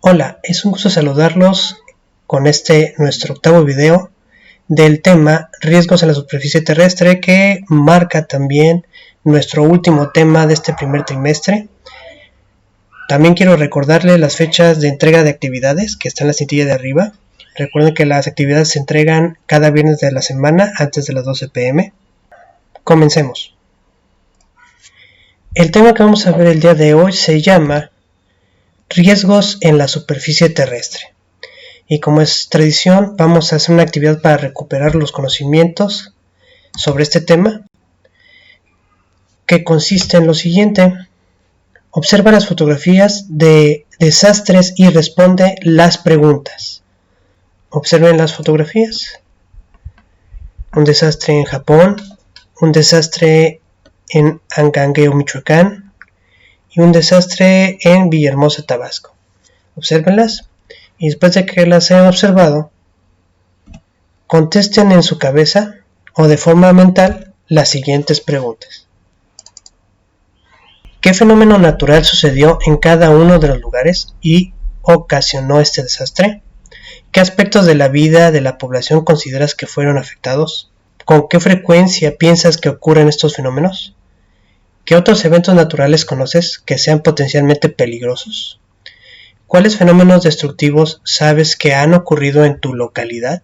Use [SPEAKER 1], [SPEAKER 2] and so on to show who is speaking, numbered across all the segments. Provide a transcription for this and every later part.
[SPEAKER 1] Hola, es un gusto saludarlos con este nuestro octavo video del tema riesgos en la superficie terrestre, que marca también nuestro último tema de este primer trimestre. También quiero recordarles las fechas de entrega de actividades que están en la cintilla de arriba. Recuerden que las actividades se entregan cada viernes de la semana antes de las 12 p.m. Comencemos. El tema que vamos a ver el día de hoy se llama riesgos en la superficie terrestre. Y como es tradición, vamos a hacer una actividad para recuperar los conocimientos sobre este tema, que consiste en lo siguiente: observa las fotografías de desastres y responde las preguntas. Observen las fotografías. Un desastre en Japón, un desastre en Angangueo, Michoacán, y un desastre en Villahermosa, Tabasco. Obsérvenlas y después de que las hayan observado, contesten en su cabeza o de forma mental las siguientes preguntas. ¿Qué fenómeno natural sucedió en cada uno de los lugares y ocasionó este desastre? ¿Qué aspectos de la vida de la población consideras que fueron afectados? ¿Con qué frecuencia piensas que ocurren estos fenómenos? ¿Qué otros eventos naturales conoces que sean potencialmente peligrosos? ¿Cuáles fenómenos destructivos sabes que han ocurrido en tu localidad?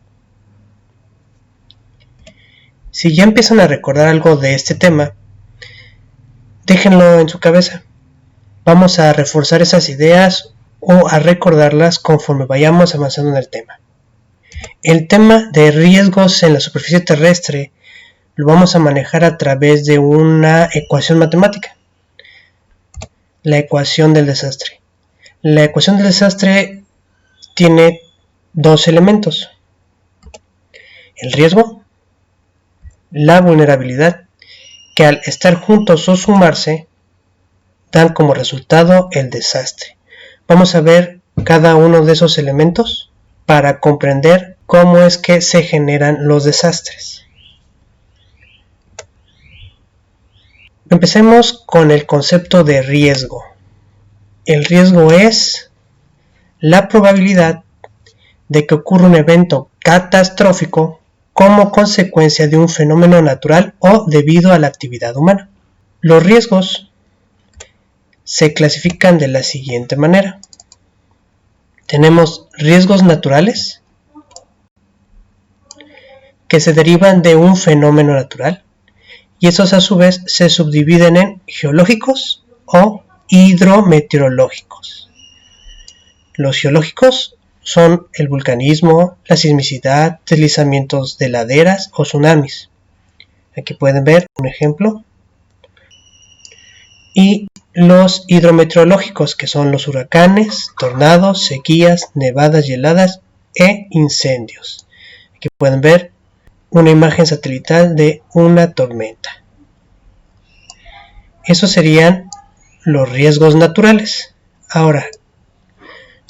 [SPEAKER 1] Si ya empiezan a recordar algo de este tema, déjenlo en su cabeza. Vamos a reforzar esas ideas o a recordarlas conforme vayamos avanzando en el tema. El tema de riesgos en la superficie terrestre lo vamos a manejar a través de una ecuación matemática. La ecuación del desastre. La ecuación del desastre tiene dos elementos: el riesgo, la vulnerabilidad, que al estar juntos o sumarse dan como resultado el desastre. Vamos a ver cada uno de esos elementos para comprender cómo es que se generan los desastres. Empecemos con el concepto de riesgo. El riesgo es la probabilidad de que ocurra un evento catastrófico como consecuencia de un fenómeno natural o debido a la actividad humana. Los riesgos se clasifican de la siguiente manera. Tenemos riesgos naturales, que se derivan de un fenómeno natural, y esos a su vez se subdividen en geológicos o hidrometeorológicos. Los geológicos son el vulcanismo, la sismicidad, deslizamientos de laderas o tsunamis. Aquí pueden ver un ejemplo. Y los hidrometeorológicos, que son los huracanes, tornados, sequías, nevadas y heladas e incendios. Aquí pueden ver una imagen satelital de una tormenta. Esos serían los riesgos naturales. Ahora,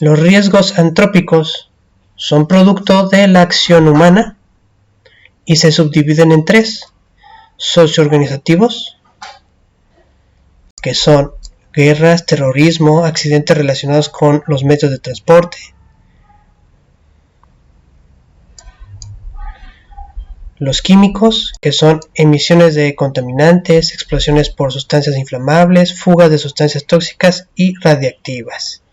[SPEAKER 1] los riesgos antrópicos son producto de la acción humana y se subdividen en tres: socioorganizativos, que son guerras, terrorismo, accidentes relacionados con los medios de transporte; los químicos, que son emisiones de contaminantes, explosiones por sustancias inflamables, fugas de sustancias tóxicas y radiactivas.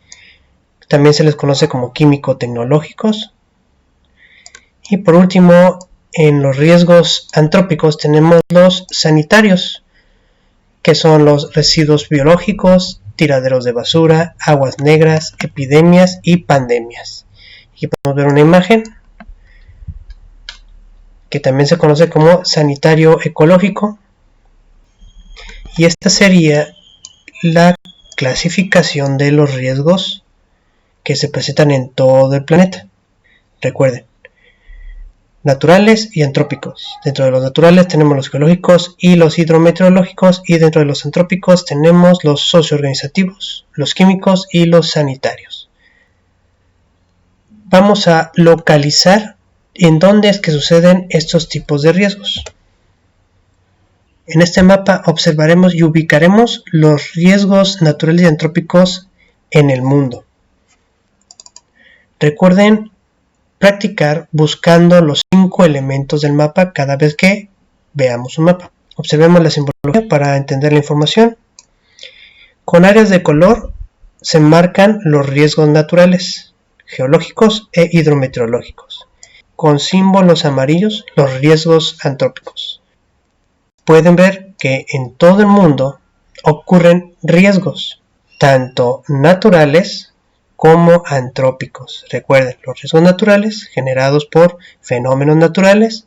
[SPEAKER 1] También se les conoce como químico-tecnológicos. Y por último, en los riesgos antrópicos tenemos los sanitarios, que son los residuos biológicos, tiraderos de basura, aguas negras, epidemias y pandemias. Aquí podemos ver una imagen que también se conoce como sanitario ecológico, y esta sería la clasificación de los riesgos que se presentan en todo el planeta. Recuerden, naturales y antrópicos. Dentro de los naturales tenemos los geológicos y los hidrometeorológicos, y dentro de los antrópicos tenemos los socioorganizativos, los químicos y los sanitarios. Vamos a localizar en dónde es que suceden estos tipos de riesgos. En este mapa observaremos y ubicaremos los riesgos naturales y antrópicos en el mundo. Recuerden practicar buscando los 5 elementos del mapa cada vez que veamos un mapa. Observemos la simbología para entender la información. Con áreas de color se marcan los riesgos naturales, geológicos e hidrometeorológicos. Con símbolos amarillos, los riesgos antrópicos. Pueden ver que en todo el mundo ocurren riesgos, tanto naturales como antrópicos. Recuerden, los riesgos naturales generados por fenómenos naturales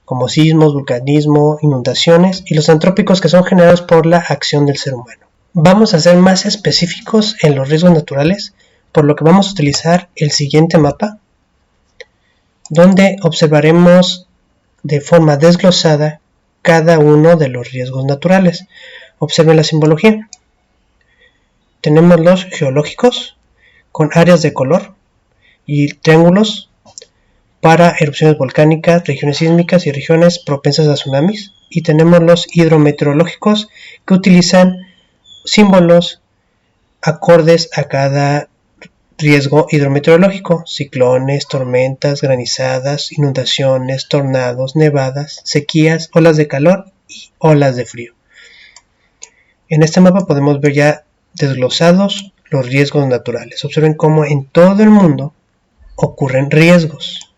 [SPEAKER 1] como sismos, vulcanismo, inundaciones, y los antrópicos que son generados por la acción del ser humano. Vamos a ser más específicos en los riesgos naturales, por lo que vamos a utilizar el siguiente mapa, donde observaremos de forma desglosada cada uno de los riesgos naturales. Observen la simbología. Tenemos los geológicos con áreas de color y triángulos para erupciones volcánicas, regiones sísmicas y regiones propensas a tsunamis. Y tenemos los hidrometeorológicos que utilizan símbolos acordes a cada riesgo hidrometeorológico: ciclones, tormentas, granizadas, inundaciones, tornados, nevadas, sequías, olas de calor y olas de frío. En este mapa podemos ver ya desglosados los riesgos naturales. Observen cómo en todo el mundo ocurren riesgos.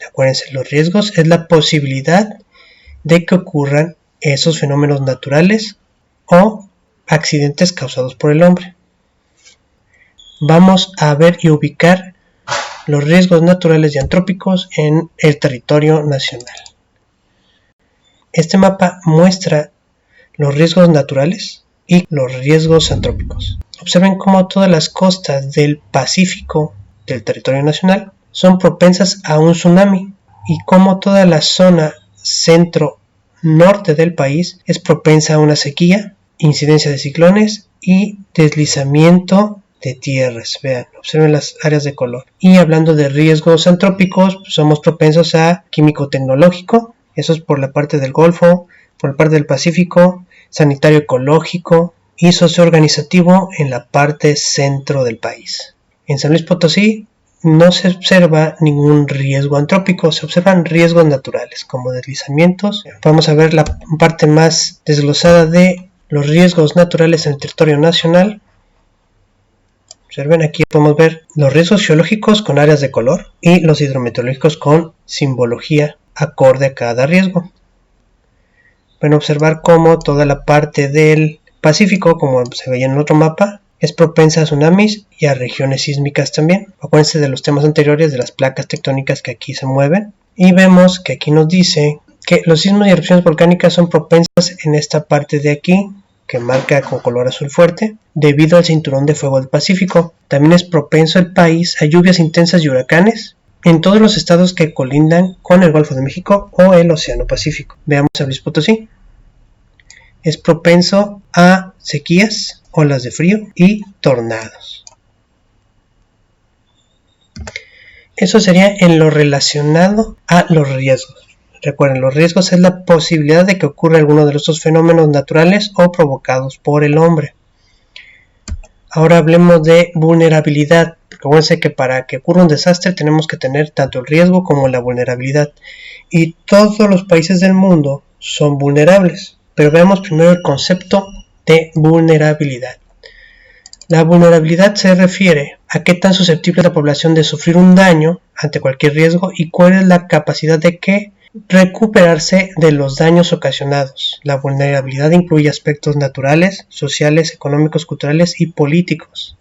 [SPEAKER 1] Acuérdense, los riesgos es la posibilidad de que ocurran esos fenómenos naturales o accidentes causados por el hombre. Vamos a ver y ubicar los riesgos naturales y antrópicos en el territorio nacional. Este mapa muestra los riesgos naturales y los riesgos antrópicos. Observen cómo todas las costas del Pacífico del territorio nacional son propensas a un tsunami y cómo toda la zona centro-norte del país es propensa a una sequía, incidencia de ciclones y deslizamiento de tierras. Vean, observen las áreas de color. Y hablando de riesgos antrópicos, somos propensos a químico-tecnológico, eso es por la parte del Golfo, por la parte del Pacífico, sanitario ecológico y socioorganizativo en la parte centro del país. En San Luis Potosí no se observa ningún riesgo antrópico, se observan riesgos naturales como deslizamientos. Vamos a ver la parte más desglosada de los riesgos naturales en el territorio nacional. Observen, aquí podemos ver los riesgos geológicos con áreas de color y los hidrometeorológicos con simbología acorde a cada riesgo. Pueden observar cómo toda la parte del Pacífico, como se veía en otro mapa, es propensa a tsunamis y a regiones sísmicas también. Acuérdense de los temas anteriores de las placas tectónicas que aquí se mueven. Y vemos que aquí nos dice que los sismos y erupciones volcánicas son propensas en esta parte de aquí, que marca con color azul fuerte, debido al cinturón de fuego del Pacífico. También es propenso el país a lluvias intensas y huracanes en todos los estados que colindan con el Golfo de México o el Océano Pacífico. Veamos a San Luis Potosí. Es propenso a sequías, olas de frío y tornados. Eso sería en lo relacionado a los riesgos. Recuerden, los riesgos es la posibilidad de que ocurra alguno de estos fenómenos naturales o provocados por el hombre. Ahora hablemos de vulnerabilidad. Recuerden que para que ocurra un desastre tenemos que tener tanto el riesgo como la vulnerabilidad. Y todos los países del mundo son vulnerables. Pero veamos primero el concepto de vulnerabilidad. La vulnerabilidad se refiere a qué tan susceptible es la población de sufrir un daño ante cualquier riesgo y cuál es la capacidad de recuperarse de los daños ocasionados. La vulnerabilidad incluye aspectos naturales, sociales, económicos, culturales y políticos.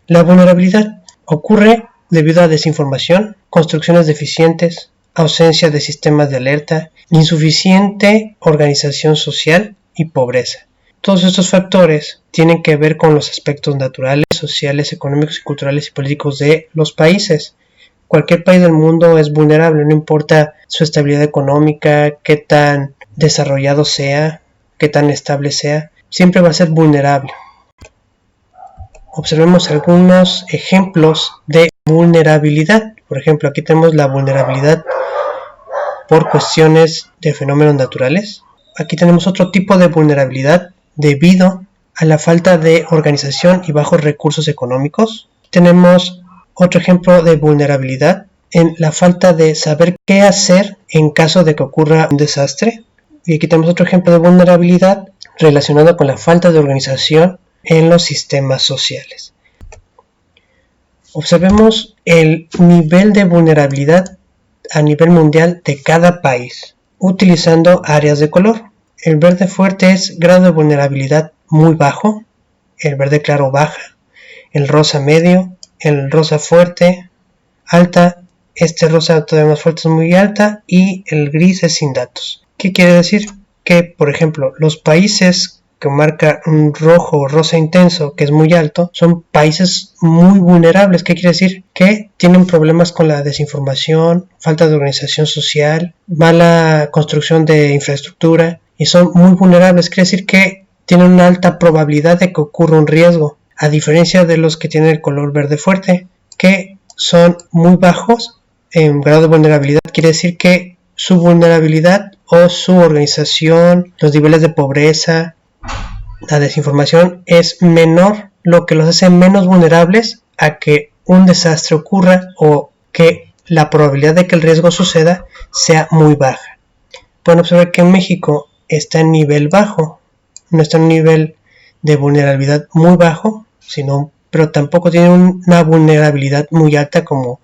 [SPEAKER 1] La vulnerabilidad ocurre debido a desinformación, construcciones deficientes, ausencia de sistemas de alerta, insuficiente organización social y pobreza. Todos estos factores tienen que ver con los aspectos naturales, sociales, económicos, culturales y políticos de los países. Cualquier país del mundo es vulnerable, no importa su estabilidad económica, qué tan desarrollado sea, qué tan estable sea, siempre va a ser vulnerable. Observemos algunos ejemplos de vulnerabilidad. Por ejemplo, aquí tenemos la vulnerabilidad por cuestiones de fenómenos naturales. Aquí tenemos otro tipo de vulnerabilidad debido a la falta de organización y bajos recursos económicos. tenemos otro ejemplo de vulnerabilidad en la falta de saber qué hacer en caso de que ocurra un desastre. Y aquí tenemos otro ejemplo de vulnerabilidad relacionado con la falta de organización en los sistemas sociales. Observemos el nivel de vulnerabilidad a nivel mundial de cada país, utilizando áreas de color. El verde fuerte es grado de vulnerabilidad muy bajo, el verde claro baja, el rosa medio, el rosa fuerte, alta, este rosa todavía más fuerte es muy alta y el gris es sin datos. ¿Qué quiere decir? Que, por ejemplo, los países que marca un rojo o rosa intenso que es muy alto son países muy vulnerables. ¿Qué quiere decir? Que tienen problemas con la desinformación, falta de organización social, mala construcción de infraestructura y son muy vulnerables. Quiere decir que tienen una alta probabilidad de que ocurra un riesgo, a diferencia de los que tienen el color verde fuerte, que son muy bajos en grado de vulnerabilidad. Quiere decir que su vulnerabilidad o su organización, los niveles de pobreza, la desinformación es menor, lo que los hace menos vulnerables a que un desastre ocurra o que la probabilidad de que el riesgo suceda sea muy baja. Pueden observar que México está en nivel bajo, no está en un nivel de vulnerabilidad muy bajo, pero tampoco tiene una vulnerabilidad muy alta como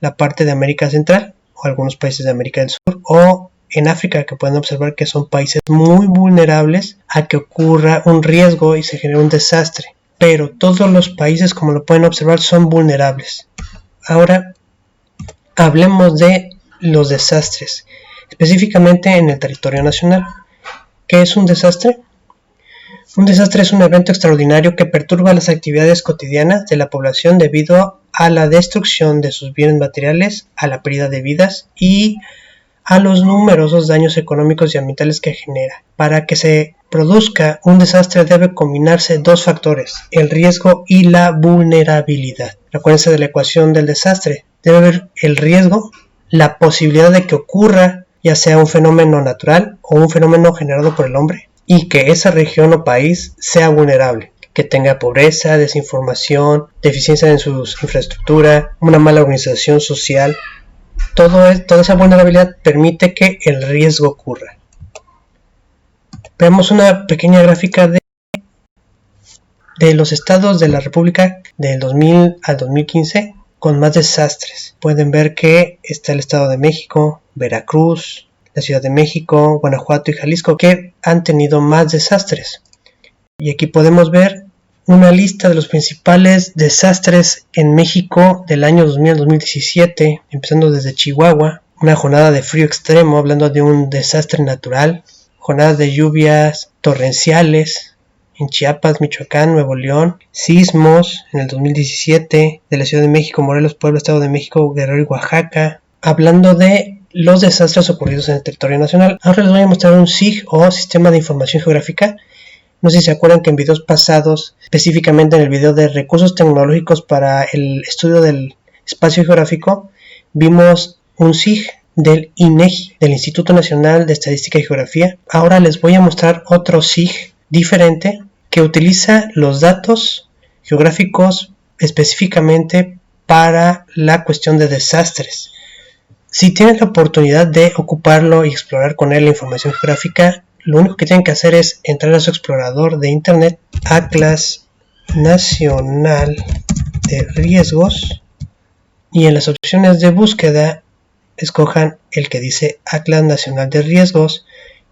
[SPEAKER 1] la parte de América Central o algunos países de América del Sur o en África, que pueden observar que son países muy vulnerables a que ocurra un riesgo y se genere un desastre. Pero todos los países, como lo pueden observar, son vulnerables. Ahora hablemos de los desastres, específicamente en el territorio nacional. ¿Qué es un desastre? Un desastre es un evento extraordinario que perturba las actividades cotidianas de la población debido a la destrucción de sus bienes materiales, a la pérdida de vidas y a los numerosos daños económicos y ambientales que genera. Para que se produzca un desastre debe combinarse dos factores, el riesgo y la vulnerabilidad. Acuérdense de la ecuación del desastre. Debe haber el riesgo, la posibilidad de que ocurra ya sea un fenómeno natural o un fenómeno generado por el hombre, y que esa región o país sea vulnerable, que tenga pobreza, desinformación, deficiencia en su infraestructura, una mala organización social. Toda esa vulnerabilidad permite que el riesgo ocurra. Vemos una pequeña gráfica de los estados de la República del 2000 al 2015 con más desastres. Pueden ver que está el Estado de México, Veracruz, la Ciudad de México, Guanajuato y Jalisco, que han tenido más desastres. Y aquí podemos ver una lista de los principales desastres en México del año 2000 al 2017, empezando desde Chihuahua, una jornada de frío extremo, hablando de un desastre natural, jornadas de lluvias torrenciales en Chiapas, Michoacán, Nuevo León, sismos en el 2017 de la Ciudad de México, Morelos, Puebla, Estado de México, Guerrero y Oaxaca, hablando de los desastres ocurridos en el territorio nacional. Ahora les voy a mostrar un SIG o Sistema de Información Geográfica. No sé si se acuerdan que en videos pasados, específicamente en el video de recursos tecnológicos para el estudio del espacio geográfico, vimos un SIG del INEGI, del Instituto Nacional de Estadística y Geografía. Ahora les voy a mostrar otro SIG diferente que utiliza los datos geográficos específicamente para la cuestión de desastres. Si tienen la oportunidad de ocuparlo y explorar con él la información geográfica, lo único que tienen que hacer es entrar a su explorador de internet, Atlas Nacional de Riesgos, y en las opciones de búsqueda escojan el que dice Atlas Nacional de Riesgos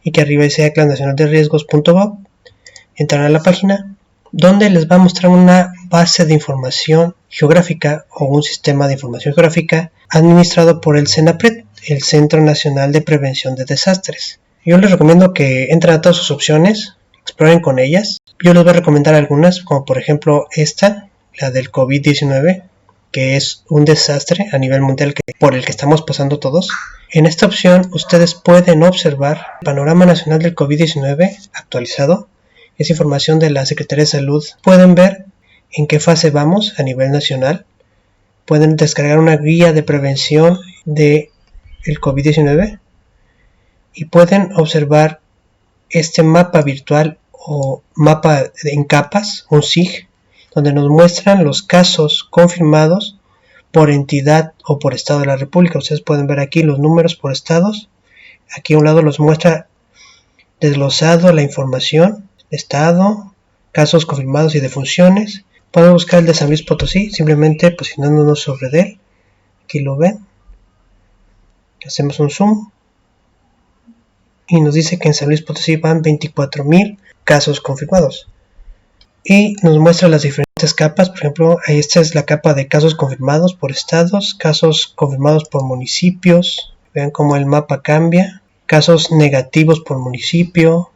[SPEAKER 1] y que arriba dice atlasnacionalderiesgos.gov. Entran a la página donde les va a mostrar una base de información geográfica o un sistema de información geográfica administrado por el CENAPRED, el Centro Nacional de Prevención de Desastres. Yo les recomiendo que entren a todas sus opciones, exploren con ellas. Yo les voy a recomendar algunas, como por ejemplo esta, la del COVID-19, que es un desastre a nivel mundial por el que estamos pasando todos. En esta opción ustedes pueden observar el panorama nacional del COVID-19 actualizado. Es información de la Secretaría de Salud. Pueden ver en qué fase vamos a nivel nacional. Pueden descargar una guía de prevención del COVID-19 y pueden observar este mapa virtual o mapa en capas, un SIG, donde nos muestran los casos confirmados por entidad o por estado de la república. Ustedes pueden ver aquí los números por estados. Aquí a un lado los muestra desglosado la información, estado, casos confirmados y defunciones. Podemos buscar el de San Luis Potosí, simplemente posicionándonos sobre él. Aquí lo ven. Hacemos un zoom y nos dice que en San Luis Potosí van 24,000 casos confirmados. Y nos muestra las diferentes capas. Por ejemplo, ahí esta es la capa de casos confirmados por estados, casos confirmados por municipios. Vean cómo el mapa cambia. Casos negativos por municipio,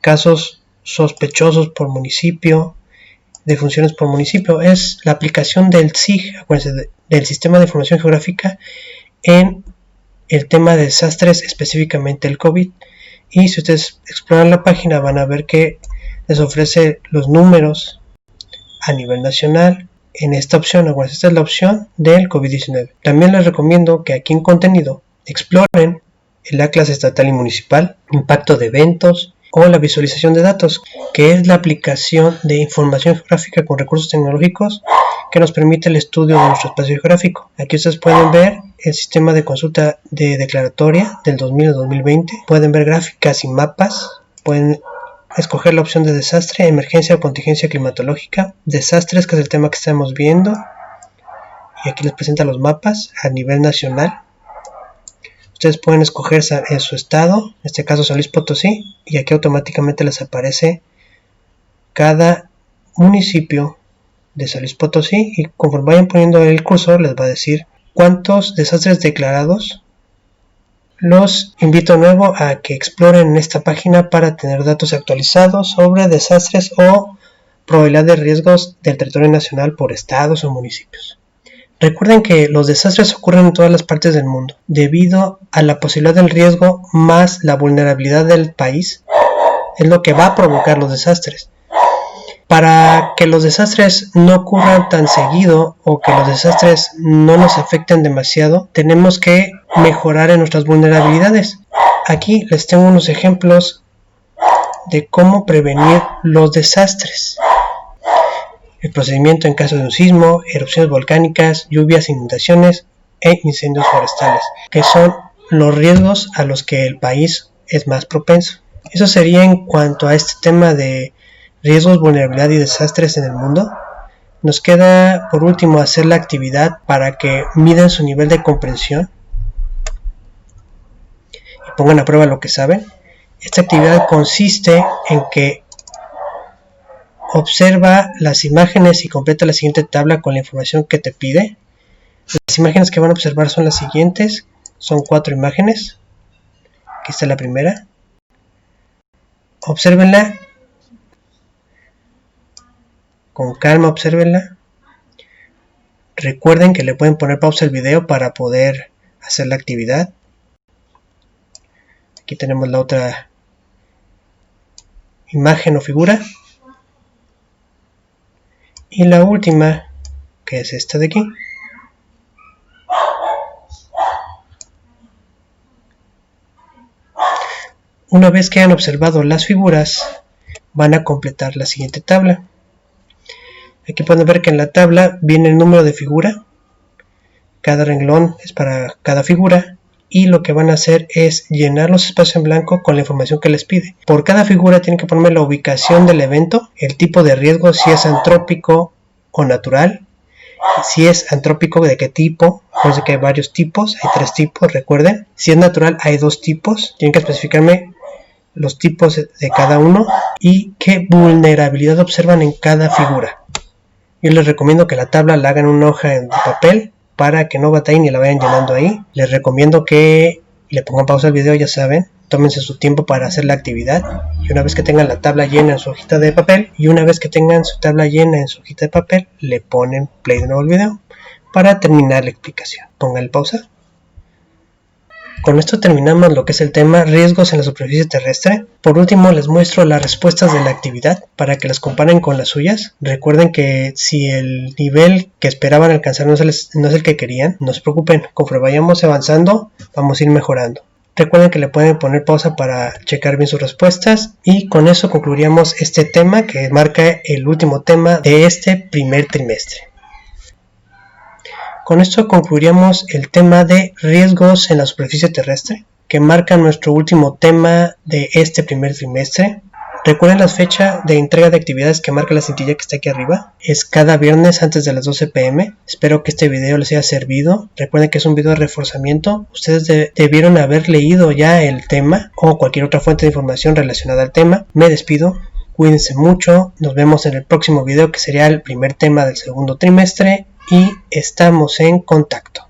[SPEAKER 1] casos sospechosos por municipio, defunciones por municipio. Es la aplicación del SIG, acuérdense, del Sistema de Información Geográfica, en el tema de desastres, específicamente el COVID. Y si ustedes exploran la página van a ver que les ofrece los números a nivel nacional. En esta opción, acuérdense, esta es la opción del COVID-19. También les recomiendo que aquí en contenido exploren el Atlas Estatal y Municipal, impacto de eventos o la visualización de datos, que es la aplicación de información geográfica con recursos tecnológicos que nos permite el estudio de nuestro espacio geográfico. Aquí ustedes pueden ver el sistema de consulta de declaratoria del 2000 al 2020, pueden ver gráficas y mapas, pueden escoger la opción de desastre, emergencia o contingencia climatológica, desastres, que es el tema que estamos viendo, y aquí les presenta los mapas a nivel nacional. Ustedes pueden escoger en su estado, en este caso San Luis Potosí, y aquí automáticamente les aparece cada municipio de San Luis Potosí, y conforme vayan poniendo el cursor les va a decir cuántos desastres declarados. Los invito de nuevo a que exploren en esta página para tener datos actualizados sobre desastres o probabilidad de riesgos del territorio nacional por estados o municipios. Recuerden que los desastres ocurren en todas las partes del mundo, debido a la posibilidad del riesgo más la vulnerabilidad del país, es lo que va a provocar los desastres. Para que los desastres no ocurran tan seguido o que los desastres no nos afecten demasiado, tenemos que mejorar en nuestras vulnerabilidades. Aquí les tengo unos ejemplos de cómo prevenir los desastres. El procedimiento en caso de un sismo, erupciones volcánicas, lluvias, inundaciones e incendios forestales, que son los riesgos a los que el país es más propenso. Eso sería en cuanto a este tema de riesgos, vulnerabilidad y desastres en el mundo. Nos queda por último hacer la actividad para que midan su nivel de comprensión y pongan a prueba lo que saben. Esta actividad consiste en que observa las imágenes y completa la siguiente tabla con la información que te pide. Las imágenes que van a observar son las siguientes. Son 4 imágenes. Aquí está la primera. Obsérvenla. Con calma, obsérvenla. Recuerden que le pueden poner pausa al video para poder hacer la actividad. Aquí tenemos la otra imagen o figura. Y la última, que es esta de aquí. Una vez que hayan observado las figuras, van a completar la siguiente tabla. Aquí pueden ver que en la tabla viene el número de figura. Cada renglón es para cada figura. Y lo que van a hacer es llenar los espacios en blanco con la información que les pide. Por cada figura tienen que ponerme la ubicación del evento, el tipo de riesgo, si es antrópico o natural, si es antrópico, de qué tipo. Recuerden que hay varios tipos, hay 3 tipos, recuerden. Si es natural hay 2 tipos, tienen que especificarme los tipos de cada uno y qué vulnerabilidad observan en cada figura. Yo les recomiendo que la tabla la hagan en una hoja de papel para que no batallen y la vayan llenando ahí. Les recomiendo que le pongan pausa al video, ya saben, tómense su tiempo para hacer la actividad, y una vez que tengan la tabla llena en su hojita de papel, le ponen play de nuevo al video para terminar la explicación. Pongan pausa. Con esto terminamos lo que es el tema riesgos en la superficie terrestre. Por último les muestro las respuestas de la actividad para que las comparen con las suyas. Recuerden que si el nivel que esperaban alcanzar no es el que querían, no se preocupen, conforme vayamos avanzando vamos a ir mejorando. Recuerden que le pueden poner pausa para checar bien sus respuestas, y con eso concluiríamos este tema que marca el último tema de este primer trimestre. Con esto concluiríamos el tema de riesgos en la superficie terrestre, que marca nuestro último tema de este primer trimestre. Recuerden la fecha de entrega de actividades que marca la cintilla que está aquí arriba. Es cada viernes antes de las 12 p.m. Espero que este video les haya servido. Recuerden que es un video de reforzamiento. Ustedes debieron haber leído ya el tema o cualquier otra fuente de información relacionada al tema. Me despido. Cuídense mucho. Nos vemos en el próximo video, que sería el primer tema del segundo trimestre. Y estamos en contacto.